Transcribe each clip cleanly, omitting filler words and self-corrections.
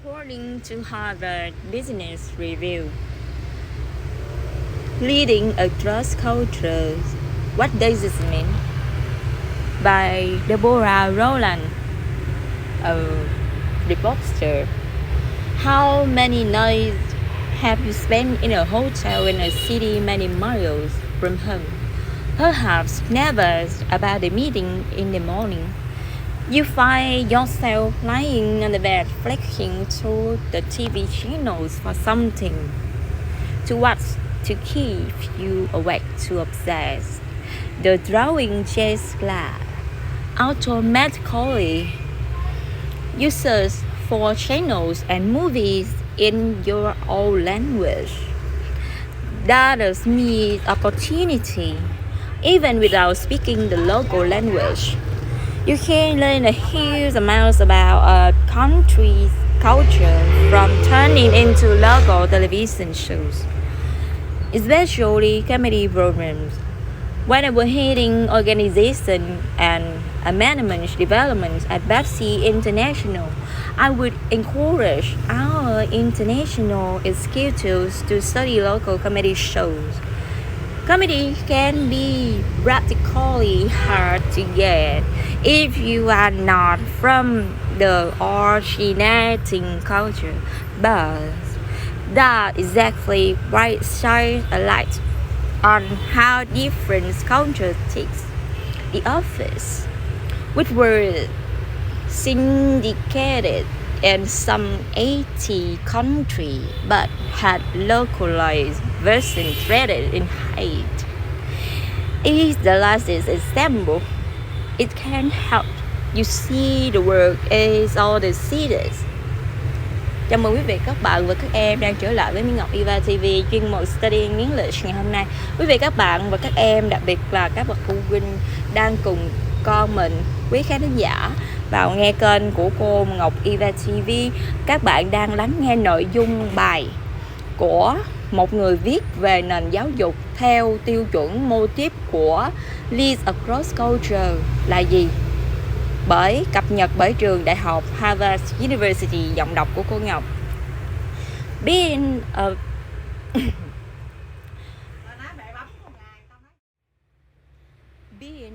According to Harvard Business Review, leading across cultures. What does this mean? By Deborah Rowland, a reporter. How many nights have you spent in a hotel in a city many miles from home? Perhaps nervous about the meeting in the morning. You find yourself lying on the bed flicking through the TV channels for something to watch to keep you awake to obsess. The drawing just glad. Automatically, you search for channels and movies in your own language. That is missed opportunity. Even without speaking the local language, you can learn a huge amount about a country's culture from turning into local television shows, especially comedy programs. When I was heading organization and management development at Pepsi International, I would encourage our international executives to study local comedy shows. Comedy can be radically hard to get if you are not from the originating culture, but that exactly why it shines a light on how different cultures take the office, which were syndicated in some 80 countries but had localized versions rated in height. Is the latest example. It can help you see the world as all the cities. Chào mừng quý vị, các bạn và các em đang trở lại với Mỹ Ngọc Eva TV chuyên mục Studying English ngày hôm nay. Quý vị, các bạn và các em, đặc biệt là các bậc phụ huynh đang cùng con mình, quý khán thính giả vào nghe kênh của cô Ngọc Eva TV. Các bạn đang lắng nghe nội dung bài của một người viết về nền giáo dục theo tiêu chuẩn mô típ của Lead Across Culture là gì? Cập nhật bởi trường Đại học Harvard University, giọng đọc của cô Ngọc. Being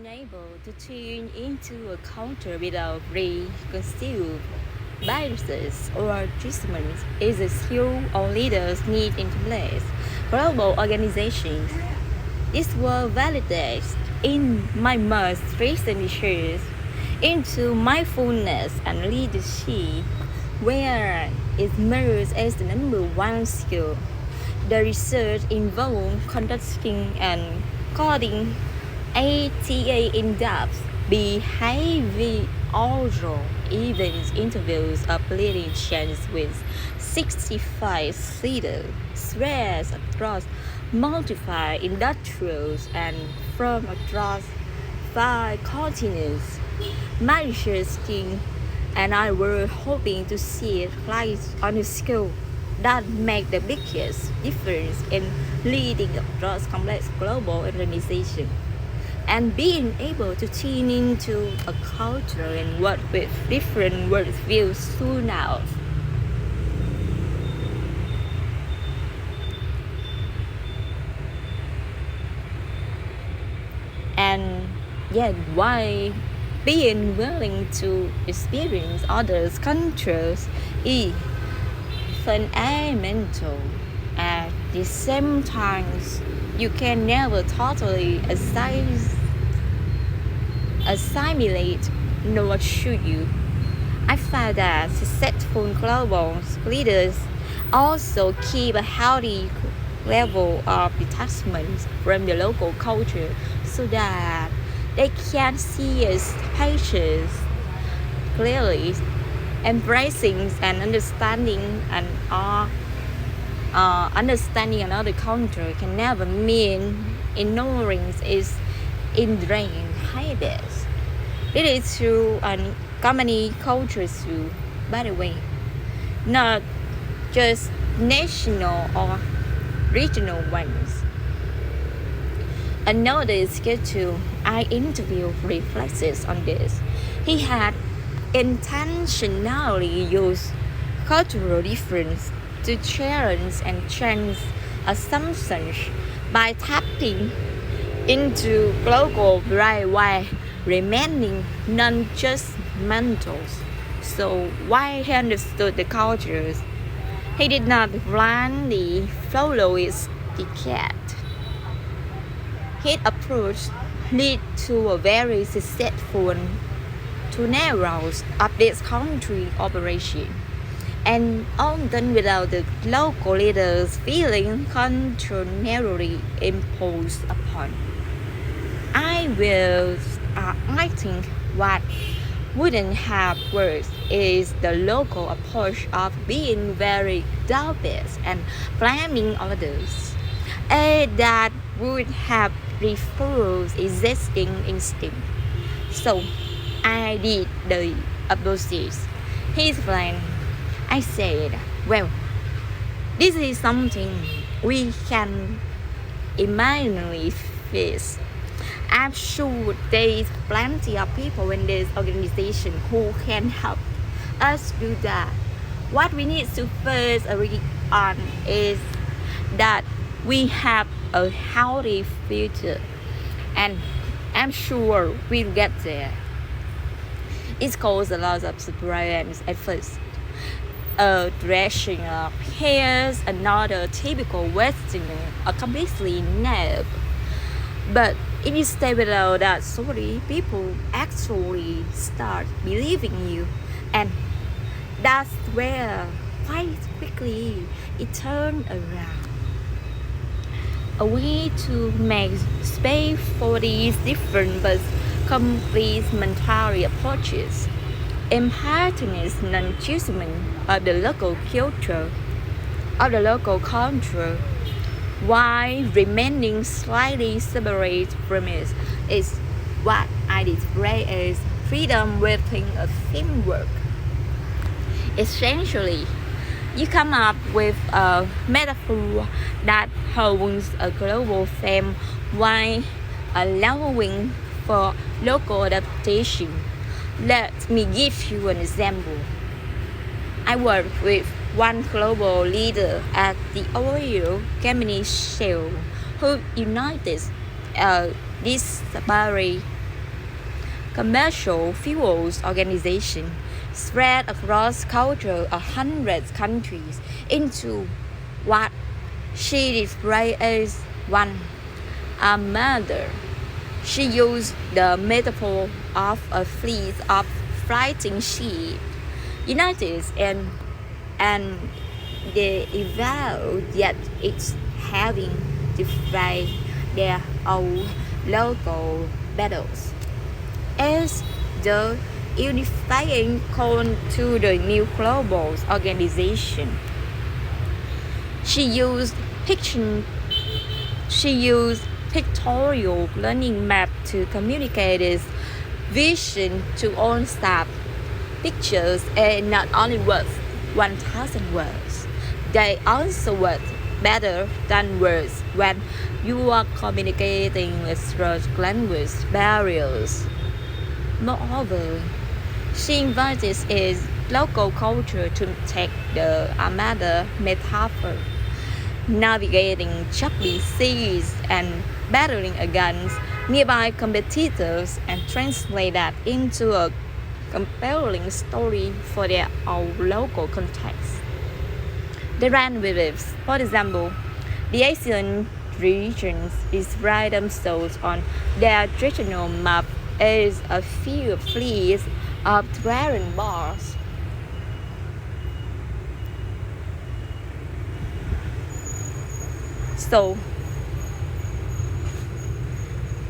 able to tune into a culture without preconceived biases or judgments is a skill all leaders need in place. Global organizations. This was validated in my most recent research into mindfulness and leadership, where it emerged as the number one skill. The research involved conducting and coding ATA in-depth behavioral events interviews of leading chance with 65 leaders spread across multiple industries and from across 5 continents. My research team and I were hoping to see it light on a skill that make the biggest difference in leading across complex global organizations and being able to tune into a culture and work with different worldviews soon out. And yet why being willing to experience others' cultures is fundamental. At the same time, you can never totally assimilate, nor should you. I found that successful global leaders also keep a healthy level of detachment from the local culture so that they can see its patients clearly. Embracing and understanding understanding another culture can never mean ignoring its ingrained habits. It is true on common cultures too, by the way, not just national or regional ones. Another executive I interviewed reflects on this. He had intentionally used cultural difference to challenge and change assumptions by tapping into global variety while remaining non-judgmental. So while he understood the cultures, he did not blindly follow its dictate. His approach led to a very successful turnaround of this country operation, and often without the local leaders feeling contrarily imposed upon. I think what wouldn't have worked is the local approach of being very doubtful and blaming others. That would have refused existing instinct. So I did the opposite. He explained. I said, well, this is something we can immediately face. I'm sure there's plenty of people in this organization who can help us do that. What we need to first agree on is that we have a healthy future, and I'm sure we'll get there. It caused a lot of surprise at first. Dressing up, here's another typical Westerner, completely naive. But it is stable that slowly people actually start believing you, and that's where quite quickly it turned around. A way to make space for these different but complementary approaches, imparting non-judgment of the local culture, while remaining slightly separate from it, is what I describe as freedom within a framework. Essentially, you come up with a metaphor that holds a global theme while allowing for local adaptation. Let me give you an example. I worked with one global leader at the oil company Shell who united disparate commercial fuels organization spread across culture 100 countries into what she described as one armada. She used the metaphor of a fleet of fighting ships united and they evolved, yet it's having to fight their own local battles. As the unifying cone to the new global organization, she used pictorial learning map to communicate its vision to all staff. Pictures are not only worth 1,000 words, they also work better than words when you are communicating with large language barriers. Moreover, she invited its local culture to take the armada metaphor, navigating choppy seas and battling against nearby competitors, and translate that into a compelling story for their own local context. They ran with it. For example, the Asian regions describe themselves on their traditional map as a few fleets of dragon bars. So,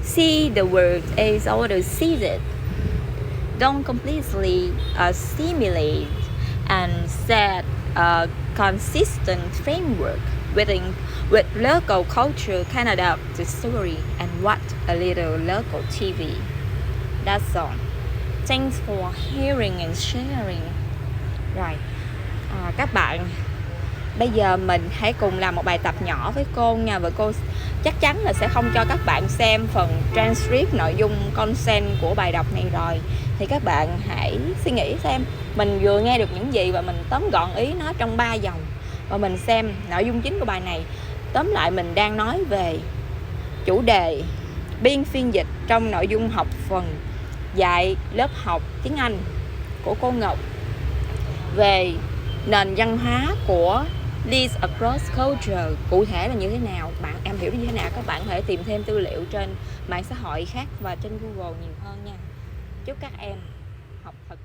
see the world as order sees it. Don't completely assimilate and set a consistent framework with local culture can adapt the story and watch a little local TV. That's all. Thanks for hearing and sharing. Rồi, các bạn, bây giờ mình hãy cùng làm một bài tập nhỏ với cô nha. Và cô chắc chắn là sẽ không cho các bạn xem phần transcript nội dung content của bài đọc này rồi. Thì các bạn hãy suy nghĩ xem mình vừa nghe được những gì và mình tóm gọn ý nó trong 3 dòng. Và mình xem nội dung chính của bài này. Tóm lại mình đang nói về chủ đề biên phiên dịch trong nội dung học phần dạy lớp học tiếng Anh của cô Ngọc về nền văn hóa của Lives Across Culture cụ thể là như thế nào, em hiểu như thế nào. Các bạn có thể tìm thêm tư liệu trên mạng xã hội khác và trên Google nhiều hơn nha. Chúc các em học thật